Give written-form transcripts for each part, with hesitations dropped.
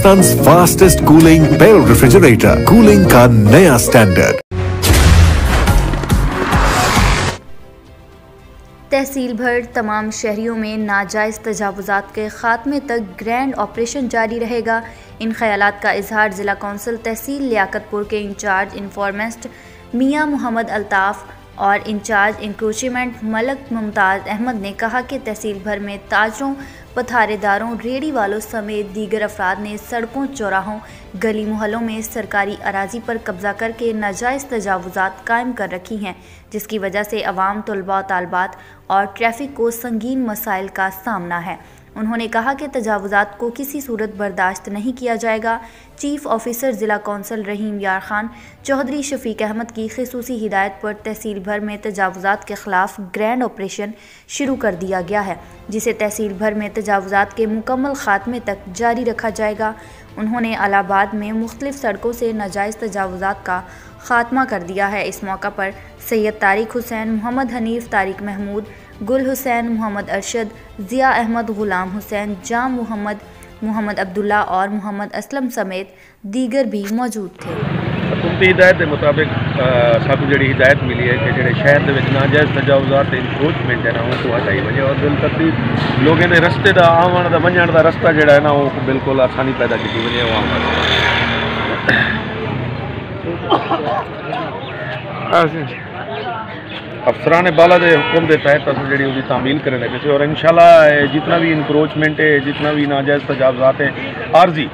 Pakistan's fastest cooling barrel refrigerator, cooling का नया standard. तहसील भर तमाम शहरियों में नाजायज़ तजावुज़ात के ख़ात्मे तक ग्रैंड ऑपरेशन जारी रहेगा। इन ख़यालात का इजहार ज़िला कौंसिल तहसील लियाकतपुर के इंचार्ज इन्फॉर्मेस्ट मियाँ मोहम्मद अल्ताफ़ और इंचार्ज इंक्रोचमेंट मलक मुमताज़ अहमद ने कहा कि तहसील भर में ताजरों, पथारेदारों, रेडी वालों समेत दीगर अफराद ने सड़कों, चौराहों, गली मोहल्लों में सरकारी अराजी पर कब्जा करके नाजायज़ तजावुज़ात कायम कर रखी हैं, जिसकी वजह से अवाम, तलबा, तालबात और ट्रैफिक को संगीन मसाइल का सामना है। उन्होंने कहा कि तजावुज़ात को किसी सूरत बर्दाश्त नहीं किया जाएगा। चीफ ऑफिसर ज़िला कौंसल रहीम यार खान चौधरी शफीक अहमद की खसूसी हिदायत पर तहसील भर में तजावुज़ात के ख़िलाफ़ ग्रैंड ऑपरेशन शुरू कर दिया गया है, जिसे तहसील भर में तजावुज़ात के मुकम्मल ख़ात्मे तक जारी रखा जाएगा। उन्होंने अलाहाबाद में मुख्तलिफ सड़कों से नाजायज़ तजावुज़ात का ख़ात्मा कर दिया है। इस मौका पर सैयद तारिक हुसैन, मोहम्मद हनीफ, तारिक महमूद, गुल हुसैन, मोहम्मद अरशद, ज़िया अहमद, ग़ुलाम हुसैन, जाम मोहम्मद, मोहम्मद अब्दुल्ला और मोहम्मद असलम समेत दीगर भी मौजूद थे। हुकूमती हिदायत के मुताबिक सानू जी हिदायत मिली है कि जो शहर के नाजायज़ तजावुज़ात इंक्रोचमेंट है ना वो हटाई वजे और बिलतरतीब लोगों ने रस्ते का आवन का वजन का रस्ता जोड़ा है ना वो बिल्कुल आसानी पैदा की वजे अफसरान बाला के हुक्म के तहत अस जी तामील कर लगे और इंशाल्लाह जितना भी इंक्रोचमेंट है, जितना भी नाजायज़ तजावुज़ात है आर्जी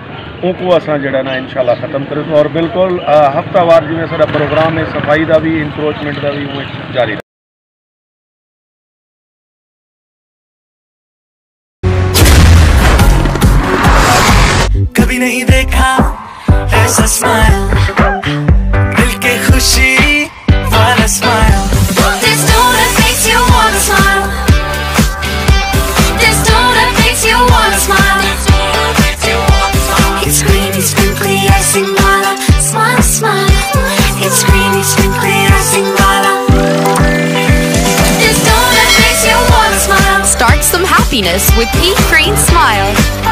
उनको असा जड़ा ना इंशाल्लाह ख़त्म करें और बिल्कुल हफ्तावार जिमें सारा प्रोग्राम है सफाई का भी इंक्रोचमेंट का भी वो जारी। कभी नहीं देखा ऐसा स्माइल, दिल के खुशी वाला smile. Start some happiness with Peak Green Smile.